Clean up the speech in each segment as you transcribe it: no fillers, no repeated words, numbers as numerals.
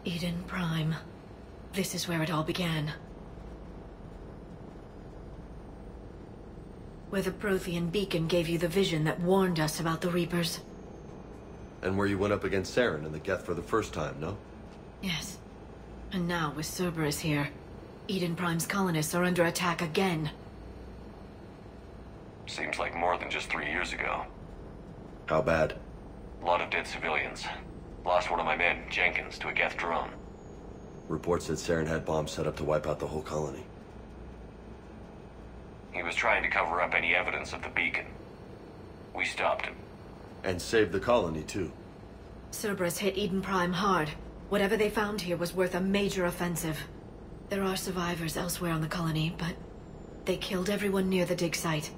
Eden Prime. This is where it all began. Where the Prothean beacon gave you the vision that warned us about the Reapers. And where you went up against Saren and the Geth for the first time, no? Yes. And now, with Cerberus here, Eden Prime's colonists are under attack again. Seems like more than just 3 years ago. How bad? A lot of dead civilians. Lost one of my men, Jenkins, to a Geth drone. Reports said Saren had bombs set up to wipe out the whole colony. He was trying to cover up any evidence of the beacon. We stopped him. And saved the colony, too. Cerberus hit Eden Prime hard. Whatever they found here was worth a major offensive. There are survivors elsewhere on the colony, but they killed everyone near the dig site.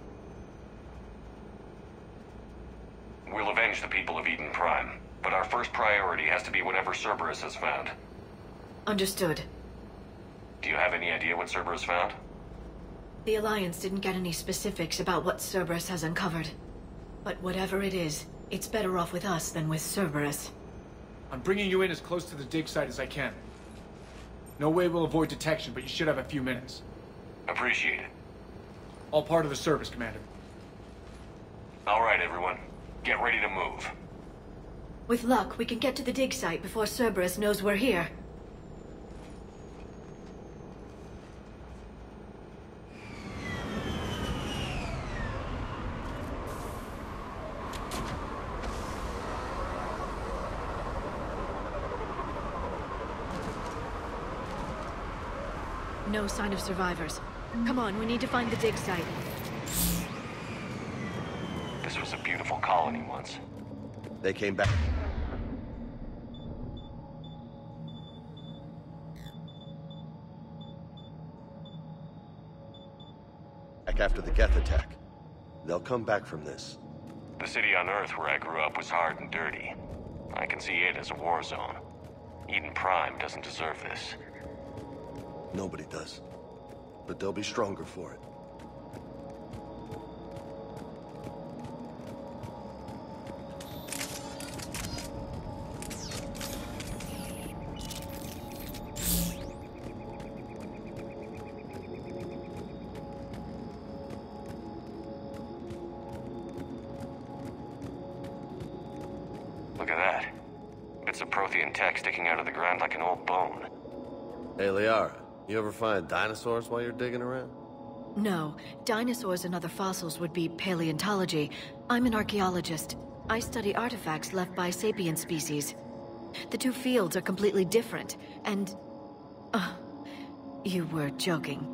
We'll avenge the people of Eden Prime, but our first priority has to be whatever Cerberus has found. Understood. Do you have any idea what Cerberus found? The Alliance didn't get any specifics about what Cerberus has uncovered. But whatever it is, it's better off with us than with Cerberus. I'm bringing you in as close to the dig site as I can. No way we'll avoid detection, but you should have a few minutes. Appreciate it. All part of the service, Commander. All right, everyone. Get ready to move. With luck, we can get to the dig site before Cerberus knows we're here. No sign of survivors. Come on, we need to find the dig site. This was a beautiful colony once. They came back. After the Geth attack. They'll come back from this. The city on Earth where I grew up was hard and dirty. I can see it as a war zone. Eden Prime doesn't deserve this. Nobody does. But they'll be stronger for it. Look at that. Bits of Prothean tech sticking out of the ground like an old bone. Hey, Liara, you ever find dinosaurs while you're digging around? No. Dinosaurs and other fossils would be paleontology. I'm an archaeologist. I study artifacts left by sapient species. The two fields are completely different, and... you were joking.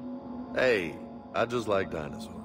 Hey, I just like dinosaurs.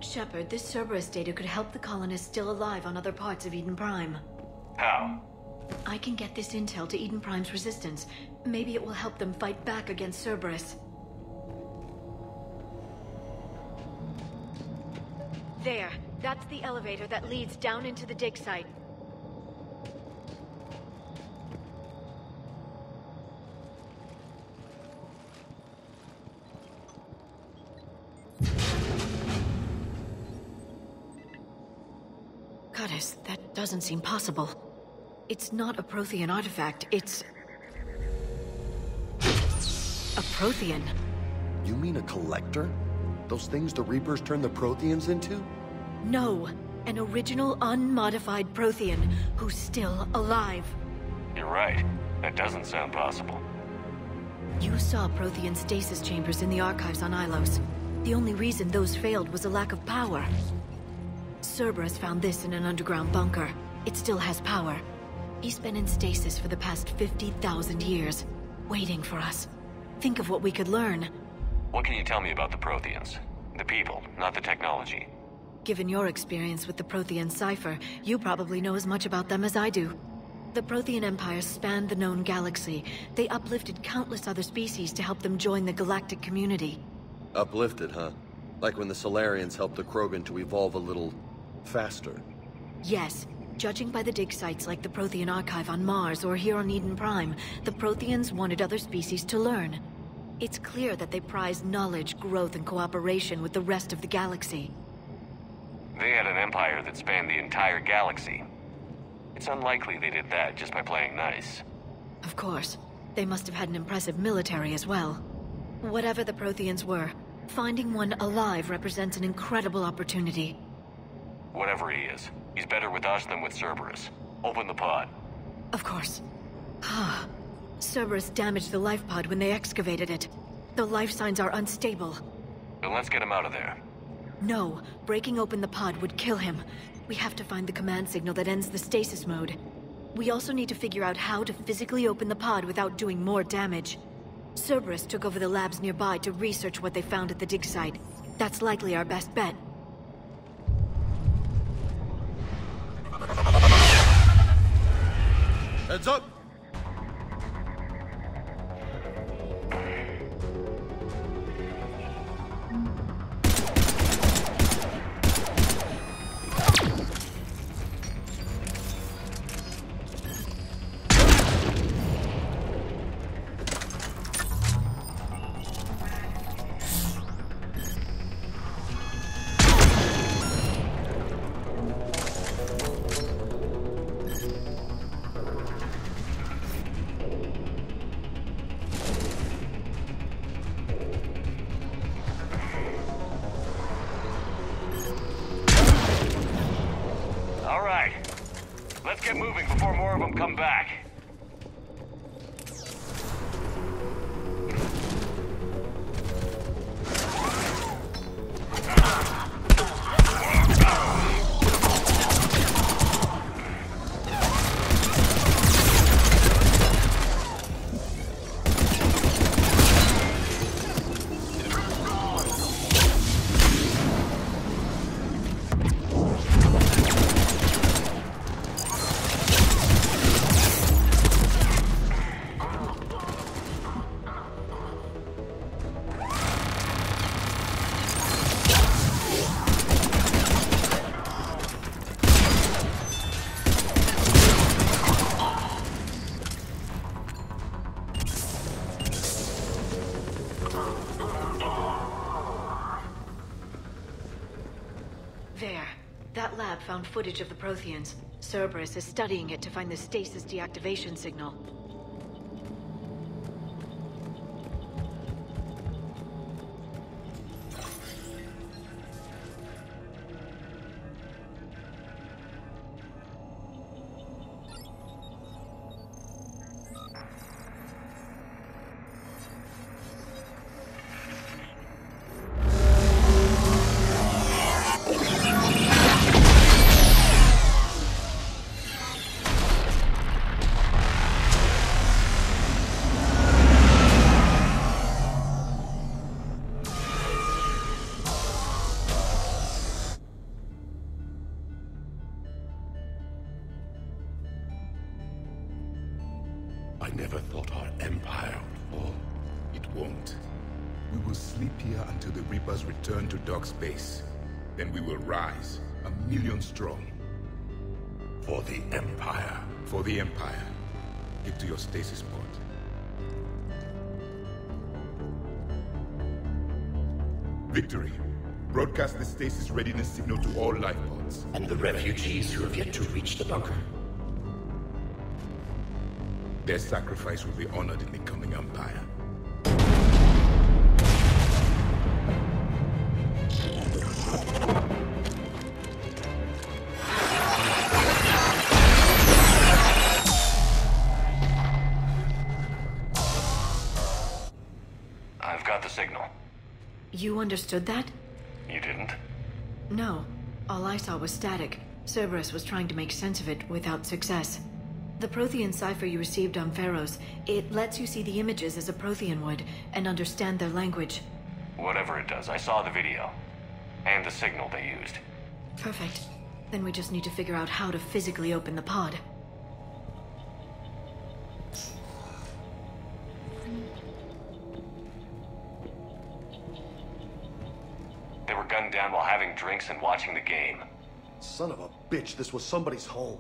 Shepard, this Cerberus data could help the colonists still alive on other parts of Eden Prime. How? I can get this intel to Eden Prime's resistance. Maybe it will help them fight back against Cerberus. There. That's the elevator that leads down into the dig site. Goddess, that doesn't seem possible. It's not a Prothean artifact, it's... a Prothean. You mean a collector? Those things the Reapers turned the Protheans into? No, an original unmodified Prothean who's still alive. You're right. That doesn't sound possible. You saw Prothean stasis chambers in the archives on Ilos. The only reason those failed was a lack of power. Cerberus found this in an underground bunker. It still has power. He's been in stasis for the past 50,000 years, waiting for us. Think of what we could learn. What can you tell me about the Protheans? The people, not the technology. Given your experience with the Prothean cipher, you probably know as much about them as I do. The Prothean Empire spanned the known galaxy. They uplifted countless other species to help them join the galactic community. Uplifted, huh? Like when the Solarians helped the Krogan to evolve a little faster. Yes. Judging by the dig sites like the Prothean Archive on Mars or here on Eden Prime, the Protheans wanted other species to learn. It's clear that they prize knowledge, growth, and cooperation with the rest of the galaxy. They had an empire that spanned the entire galaxy. It's unlikely they did that just by playing nice. Of course. They must have had an impressive military as well. Whatever the Protheans were, finding one alive represents an incredible opportunity. Whatever he is, he's better with us than with Cerberus. Open the pod. Of course. Cerberus damaged the life pod when they excavated it. The life signs are unstable. Then let's get him out of there. No, breaking open the pod would kill him. We have to find the command signal that ends the stasis mode. We also need to figure out how to physically open the pod without doing more damage. Cerberus took over the labs nearby to research what they found at the dig site. That's likely our best bet. Heads up! Let's get moving before more of them come back. There. That lab found footage of the Protheans. Cerberus is studying it to find the stasis deactivation signal. I never thought our empire would fall. It won't. We will sleep here until the Reapers return to dark space. Then we will rise, 1,000,000 strong. For the Empire. For the Empire. Get to your stasis pod. Victory. Broadcast the stasis readiness signal to all life pods. And the refugees who have yet to reach the bunker. Their sacrifice will be honored in the coming Empire. I've got the signal. You understood that? You didn't? No. All I saw was static. Cerberus was trying to make sense of it without success. The Prothean cipher you received on Pharaohs, it lets you see the images as a Prothean would, and understand their language. Whatever it does, I saw the video. And the signal they used. Perfect. Then we just need to figure out how to physically open the pod. They were gunned down while having drinks and watching the game. Son of a bitch, this was somebody's home.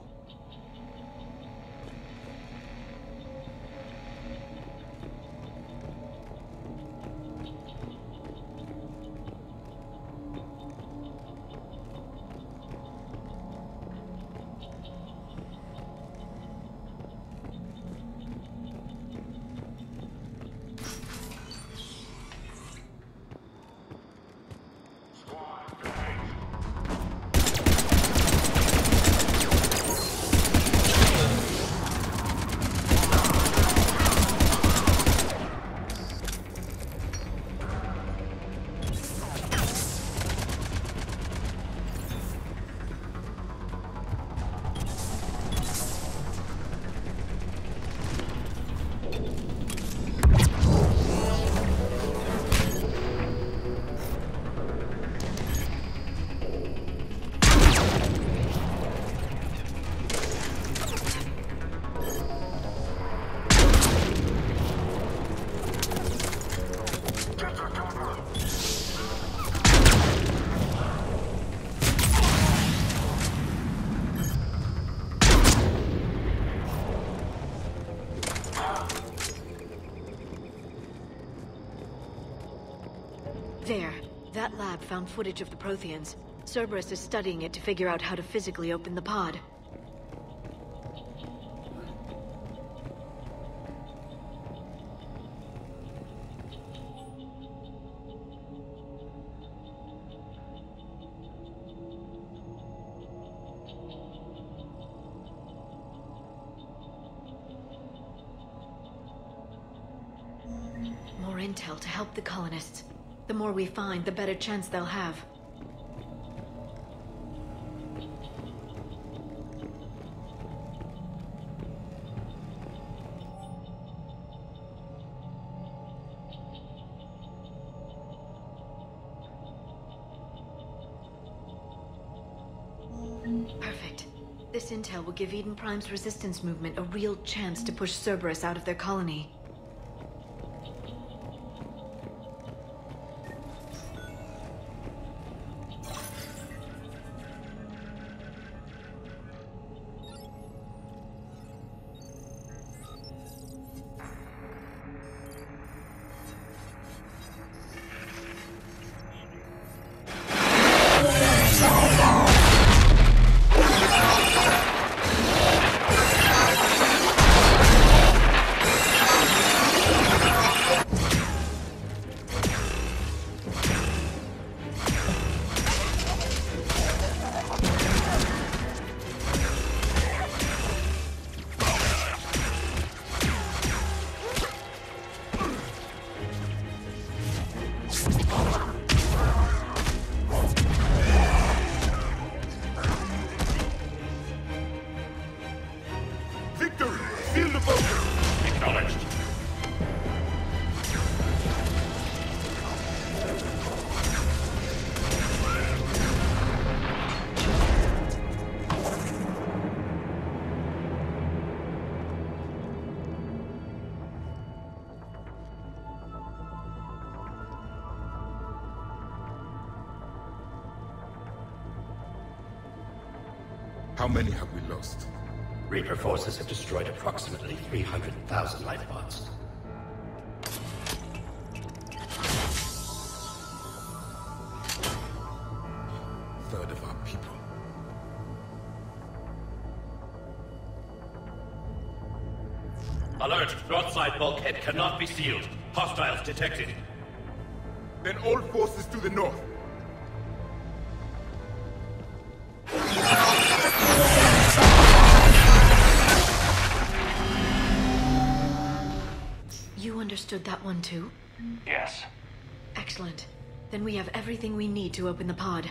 There. That lab found footage of the Protheans. Cerberus is studying it to figure out how to physically open the pod. More intel to help the colonists. The more we find, the better chance they'll have. Perfect. This intel will give Eden Prime's resistance movement a real chance to push Cerberus out of their colony. How many have we lost? Reaper forces have destroyed approximately 300,000 life pods. Third of our people. Alert! Northside bulkhead cannot be sealed. Hostiles detected. Then all forces to the north. You understood that one too? Yes. Excellent. Then we have everything we need to open the pod.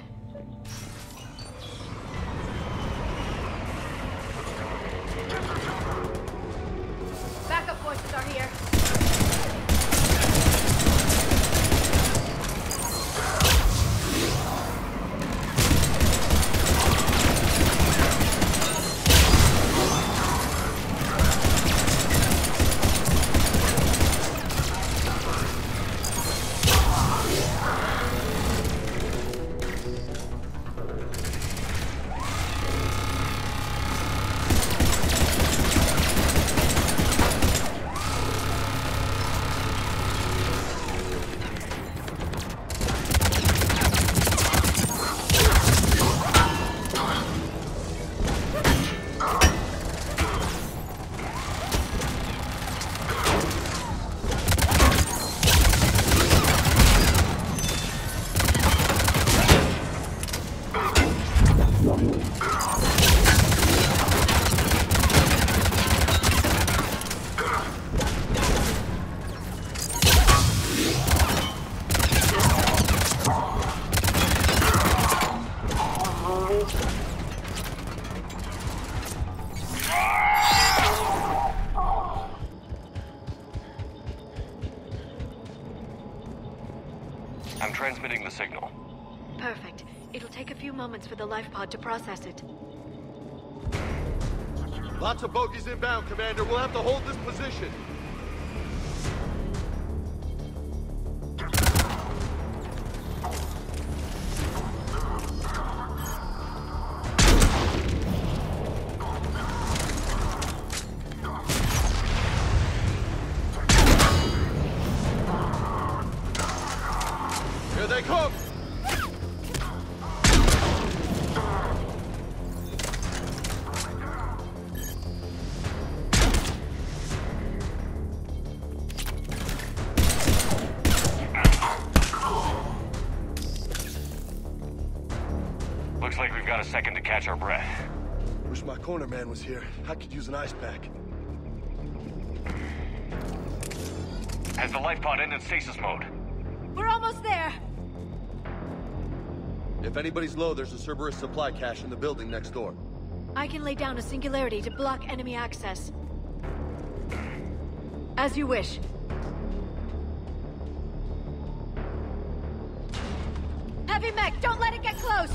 I'm transmitting the signal. Perfect. It'll take a few moments for the life pod to process it. Lots of bogies inbound, Commander. We'll have to hold this position. Here they come! Looks like we've got a second to catch our breath. Wish my corner man was here. I could use an ice pack. Has the life pod ended stasis mode? We're almost there! If anybody's low, there's a Cerberus supply cache in the building next door. I can lay down a singularity to block enemy access. As you wish. Heavy mech, don't let it get close!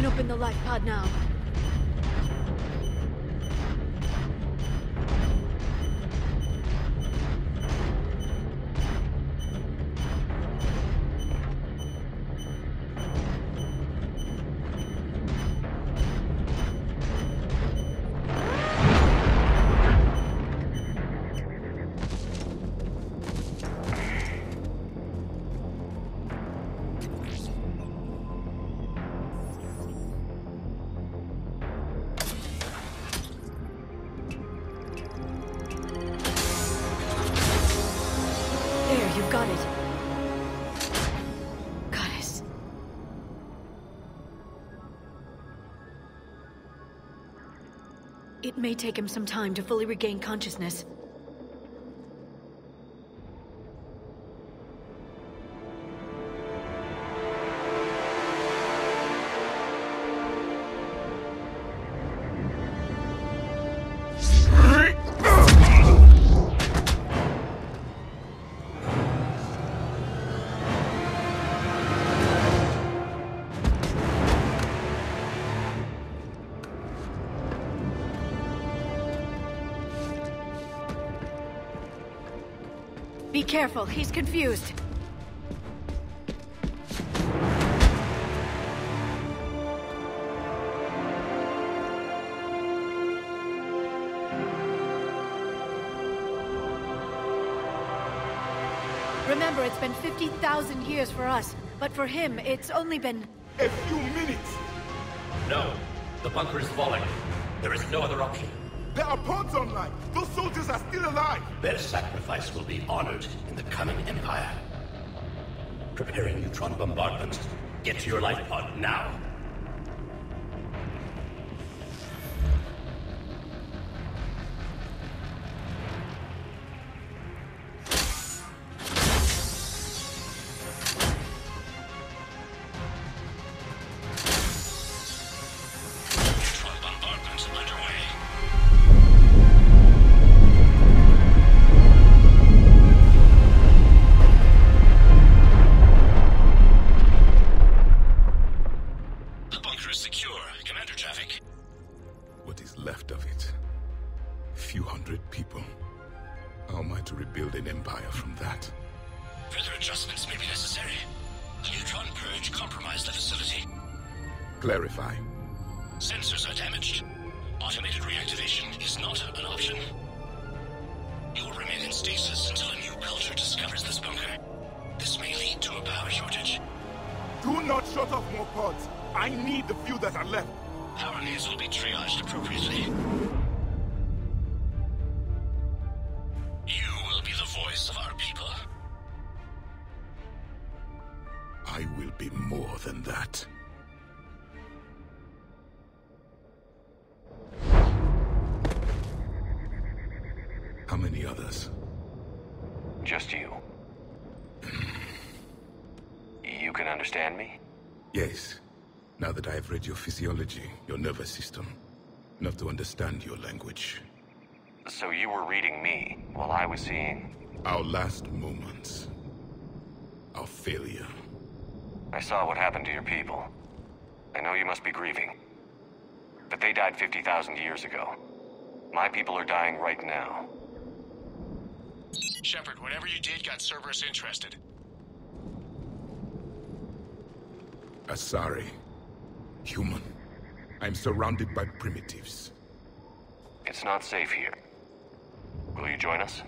Open the life pod now. You've got it. Goddess. It may take him some time to fully regain consciousness. Be careful, he's confused. Remember, it's been 50,000 years for us, but for him, it's only been... A few minutes! No. The bunker is falling. There is no other option. There are pods online! Those soldiers are still alive! Their sacrifice will be honored in the coming Empire. Preparing neutron bombardment. Get to your life pod now. What is left of it? A few hundred people. How am I to rebuild an empire from that? Further adjustments may be necessary. The neutron purge compromised the facility. Clarify. Sensors are damaged. Automated reactivation is not an option. You will remain in stasis until a new culture discovers this bunker. This may lead to a power shortage. Do not shut off more pods. I need the few that are left. Power needs will be triaged appropriately. You will be the voice of our people. I will be more than that. How many others? Just you. You can understand me? Yes. Now that I have read your physiology, your nervous system, enough to understand your language. So you were reading me while I was seeing... Our last moments. Our failure. I saw what happened to your people. I know you must be grieving. But they died 50,000 years ago. My people are dying right now. Shepard, whatever you did got Cerberus interested. Asari. Human. I'm surrounded by primitives. It's not safe here. Will you join us?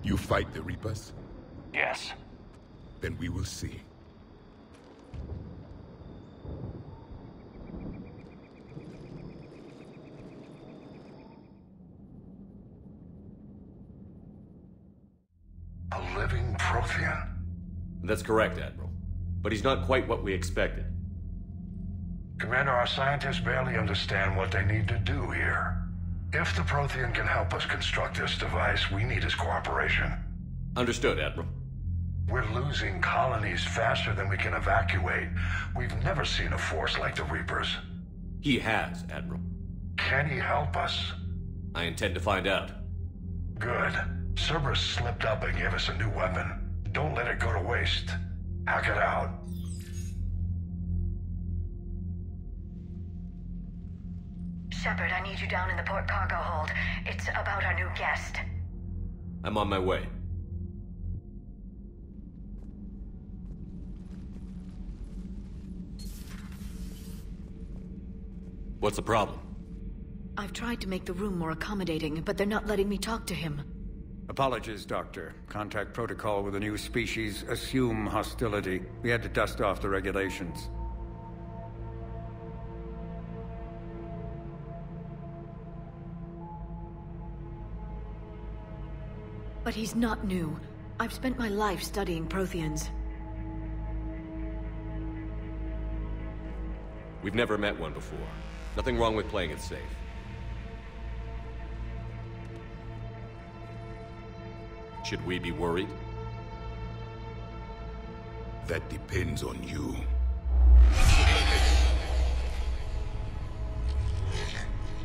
You fight the Reapers? Yes. Then we will see. A living Prothean? That's correct, Admiral. But he's not quite what we expected. Commander, our scientists barely understand what they need to do here. If the Prothean can help us construct this device, we need his cooperation. Understood, Admiral. We're losing colonies faster than we can evacuate. We've never seen a force like the Reapers. He has, Admiral. Can he help us? I intend to find out. Good. Cerberus slipped up and gave us a new weapon. Don't let it go to waste. Hack it out. Shepard, I need you down in the port cargo hold. It's about our new guest. I'm on my way. What's the problem? I've tried to make the room more accommodating, but they're not letting me talk to him. Apologies, Doctor. Contact protocol with a new species. Assume hostility. We had to dust off the regulations. But he's not new. I've spent my life studying Protheans. We've never met one before. Nothing wrong with playing it safe. Should we be worried? That depends on you.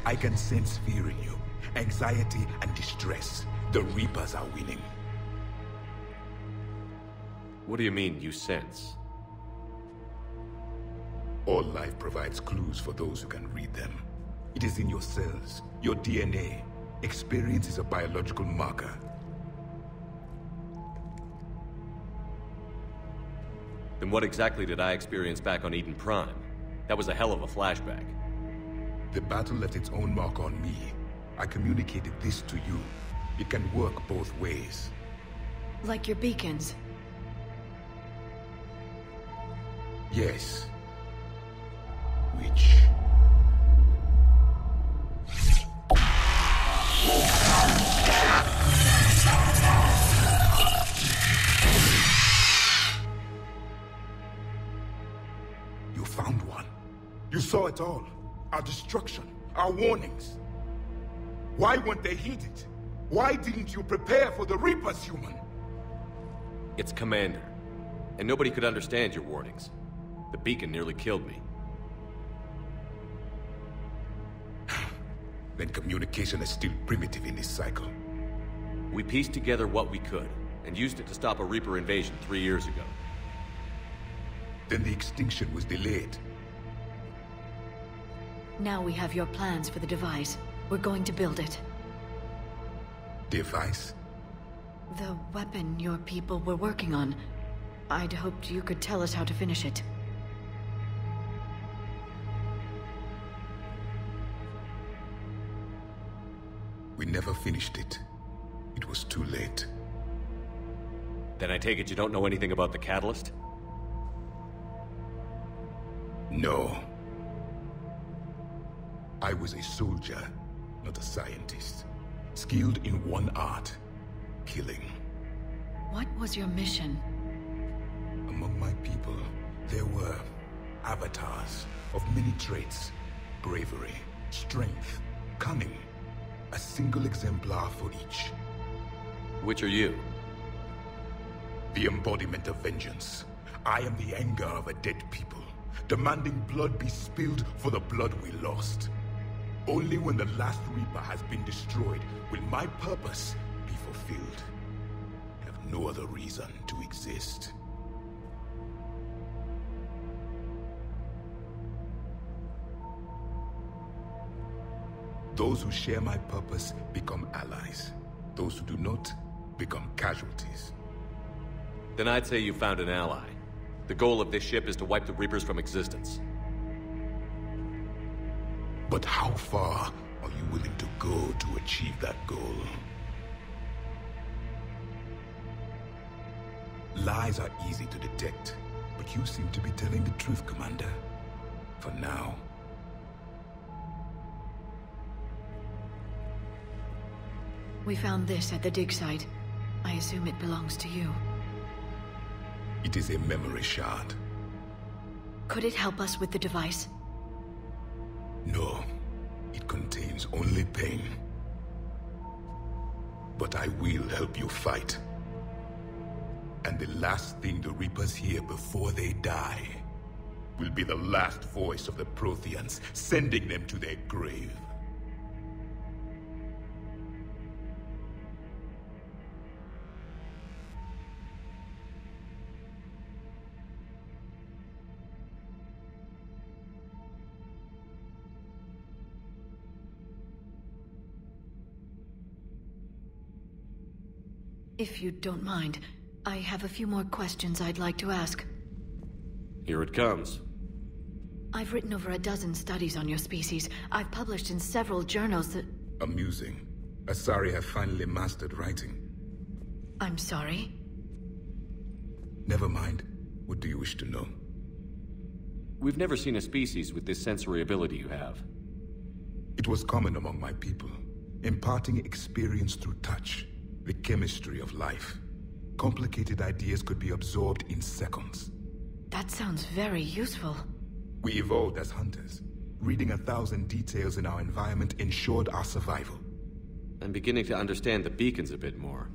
I can sense fear in you, anxiety and distress. The Reapers are winning. What do you mean, you sense? All life provides clues for those who can read them. It is in your cells, your DNA. Experience is a biological marker. Then what exactly did I experience back on Eden Prime? That was a hell of a flashback. The battle left its own mark on me. I communicated this to you. It can work both ways. Like your beacons. Yes. Which... saw it all. Our destruction, our warnings. Why weren't they heeded? Why didn't you prepare for the Reapers, human? It's Commander. And nobody could understand your warnings. The beacon nearly killed me. Then communication is still primitive in this cycle. We pieced together what we could, and used it to stop a Reaper invasion 3 years ago. Then the extinction was delayed. Now we have your plans for the device. We're going to build it. Device? The weapon your people were working on. I'd hoped you could tell us how to finish it. We never finished it. It was too late. Then I take it you don't know anything about the catalyst? No. I was a soldier, not a scientist. Skilled in one art, killing. What was your mission? Among my people, there were avatars of many traits. Bravery, strength, cunning. A single exemplar for each. Which are you? The embodiment of vengeance. I am the anger of a dead people, demanding blood be spilled for the blood we lost. Only when the last Reaper has been destroyed will my purpose be fulfilled. I have no other reason to exist. Those who share my purpose become allies. Those who do not become casualties. Then I'd say you found an ally. The goal of this ship is to wipe the Reapers from existence. But how far are you willing to go to achieve that goal? Lies are easy to detect, but you seem to be telling the truth, Commander. For now. We found this at the dig site. I assume it belongs to you. It is a memory shard. Could it help us with the device? No. It contains only pain. But I will help you fight. And the last thing the Reapers hear before they die will be the last voice of the Protheans, sending them to their grave. If you don't mind, I have a few more questions I'd like to ask. Here it comes. I've written over a dozen studies on your species. I've published in several journals that... Amusing. Asari have finally mastered writing. I'm sorry? Never mind. What do you wish to know? We've never seen a species with this sensory ability you have. It was common among my people, imparting experience through touch. The chemistry of life. Complicated ideas could be absorbed in seconds. That sounds very useful. We evolved as hunters. Reading 1,000 details in our environment ensured our survival. I'm beginning to understand the beacons a bit more.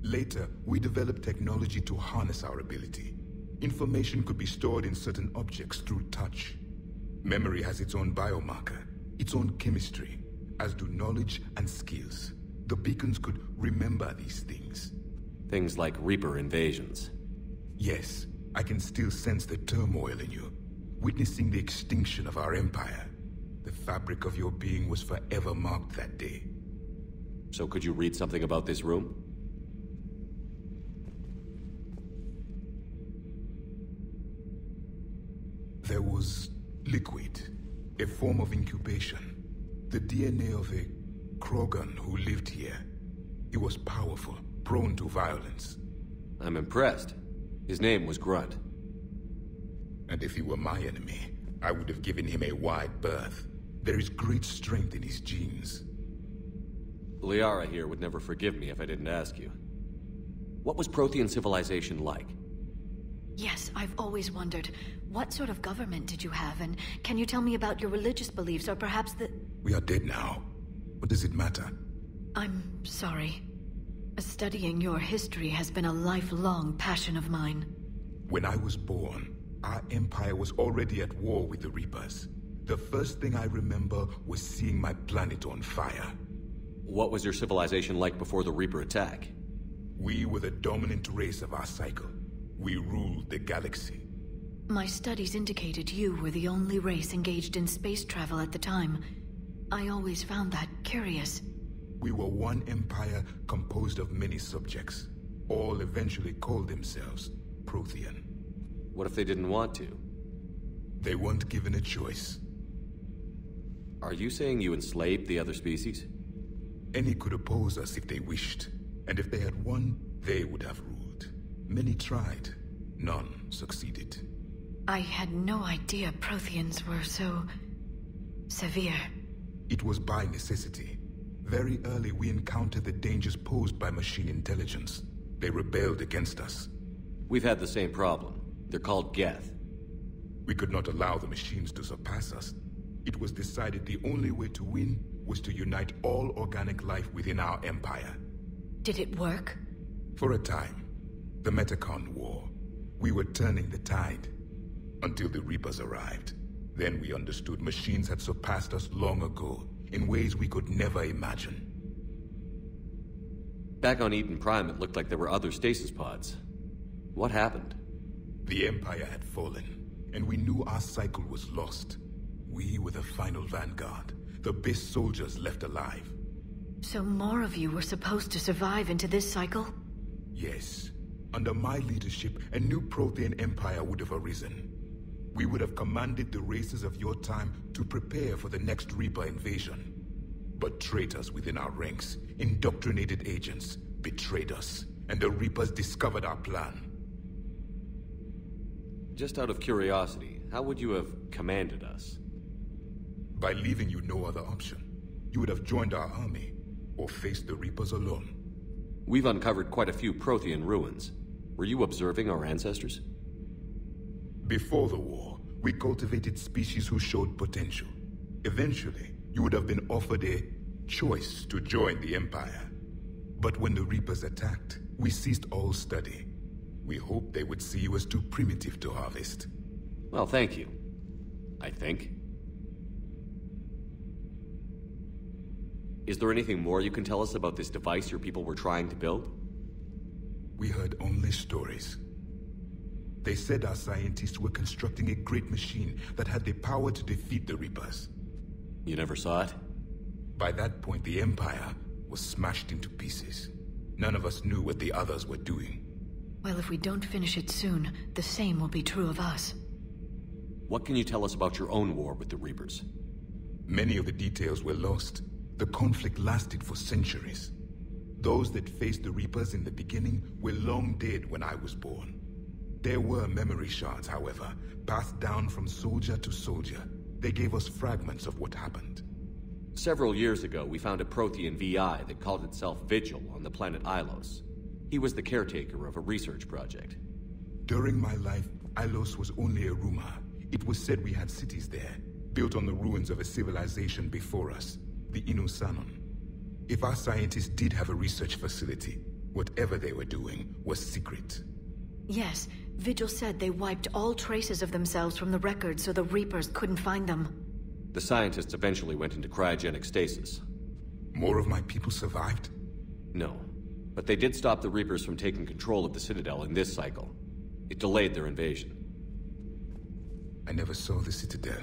Later, we developed technology to harness our ability. Information could be stored in certain objects through touch. Memory has its own biomarker, its own chemistry, as do knowledge and skills. The beacons could remember these things. Things like Reaper invasions. Yes, I can still sense the turmoil in you. Witnessing the extinction of our empire. The fabric of your being was forever marked that day. So could you read something about this room? There was liquid, a form of incubation. The DNA of a Krogan who lived here. He was powerful, prone to violence. I'm impressed. His name was Grunt. And if he were my enemy, I would have given him a wide berth. There is great strength in his genes. Liara here would never forgive me if I didn't ask you. What was Prothean civilization like? Yes, I've always wondered, what sort of government did you have, and can you tell me about your religious beliefs, or perhaps the... We are dead now. What does it matter? I'm sorry. Studying your history has been a lifelong passion of mine. When I was born, our empire was already at war with the Reapers. The first thing I remember was seeing my planet on fire. What was your civilization like before the Reaper attack? We were the dominant race of our cycle. We ruled the galaxy. My studies indicated you were the only race engaged in space travel at the time. I always found that curious. We were one empire composed of many subjects. All eventually called themselves Prothean. What if they didn't want to? They weren't given a choice. Are you saying you enslaved the other species? Any could oppose us if they wished. And if they had won, they would have ruled. Many tried. None succeeded. I had no idea Protheans were so... severe. It was by necessity. Very early we encountered the dangers posed by machine intelligence. They rebelled against us. We've had the same problem. They're called Geth. We could not allow the machines to surpass us. It was decided the only way to win was to unite all organic life within our empire. Did it work? For a time. The Metacon War. We were turning the tide. Until the Reapers arrived. Then we understood machines had surpassed us long ago, in ways we could never imagine. Back on Eden Prime, it looked like there were other stasis pods. What happened? The Empire had fallen, and we knew our cycle was lost. We were the final vanguard, the best soldiers left alive. So more of you were supposed to survive into this cycle? Yes. Under my leadership, a new Prothean empire would have arisen. We would have commanded the races of your time to prepare for the next Reaper invasion. But traitors within our ranks, indoctrinated agents, betrayed us, and the Reapers discovered our plan. Just out of curiosity, how would you have commanded us? By leaving you no other option. You would have joined our army, or faced the Reapers alone. We've uncovered quite a few Prothean ruins. Were you observing our ancestors? Before the war, we cultivated species who showed potential. Eventually, you would have been offered a choice to join the Empire. But when the Reapers attacked, we ceased all study. We hoped they would see you as too primitive to harvest. Well, thank you. I think. Is there anything more you can tell us about this device your people were trying to build? We heard only stories. They said our scientists were constructing a great machine that had the power to defeat the Reapers. You never saw it? By that point, the Empire was smashed into pieces. None of us knew what the others were doing. Well, if we don't finish it soon, the same will be true of us. What can you tell us about your own war with the Reapers? Many of the details were lost. The conflict lasted for centuries. Those that faced the Reapers in the beginning were long dead when I was born. There were memory shards, however, passed down from soldier to soldier. They gave us fragments of what happened. Several years ago, we found a Prothean VI that called itself Vigil on the planet Ilos. He was the caretaker of a research project. During my life, Ilos was only a rumor. It was said we had cities there, built on the ruins of a civilization before us, the Inusanon. If our scientists did have a research facility, whatever they were doing was secret. Yes, Vigil said they wiped all traces of themselves from the records so the Reapers couldn't find them. The scientists eventually went into cryogenic stasis. More of my people survived? No, but they did stop the Reapers from taking control of the Citadel in this cycle. It delayed their invasion. I never saw the Citadel.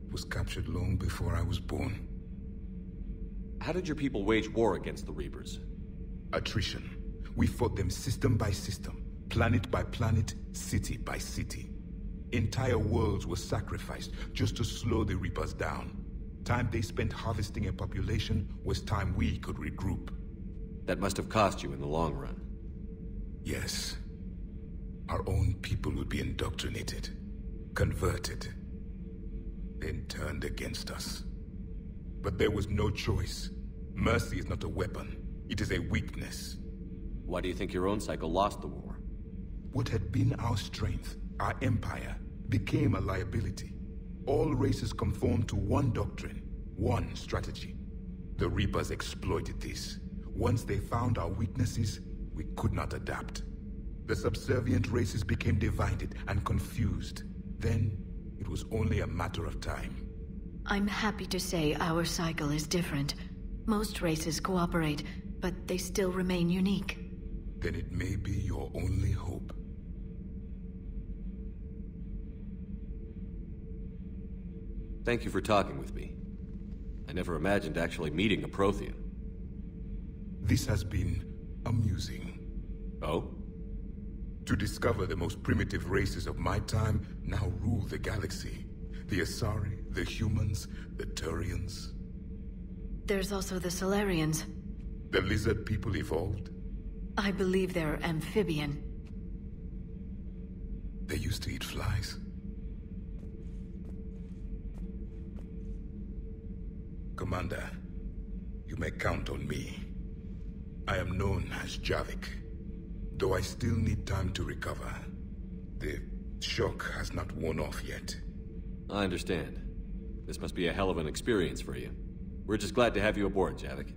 It was captured long before I was born. How did your people wage war against the Reapers? Attrition. We fought them system by system, planet by planet, city by city. Entire worlds were sacrificed just to slow the Reapers down. Time they spent harvesting a population was time we could regroup. That must have cost you in the long run. Yes. Our own people would be indoctrinated, converted, then turned against us. But there was no choice. Mercy is not a weapon. It is a weakness. Why do you think your own cycle lost the war? What had been our strength, our empire, became a liability. All races conformed to one doctrine, one strategy. The Reapers exploited this. Once they found our weaknesses, we could not adapt. The subservient races became divided and confused. Then, it was only a matter of time. I'm happy to say our cycle is different. Most races cooperate, but they still remain unique. Then it may be your only hope. Thank you for talking with me. I never imagined actually meeting a Prothean. This has been amusing. Oh? To discover the most primitive races of my time now rule the galaxy. The Asari, the humans, the Turians. There's also the Solarians. The lizard people evolved. I believe they're amphibian. They used to eat flies. Commander, you may count on me. I am known as Javik, though I still need time to recover. The shock has not worn off yet. I understand. This must be a hell of an experience for you. We're just glad to have you aboard, Javik.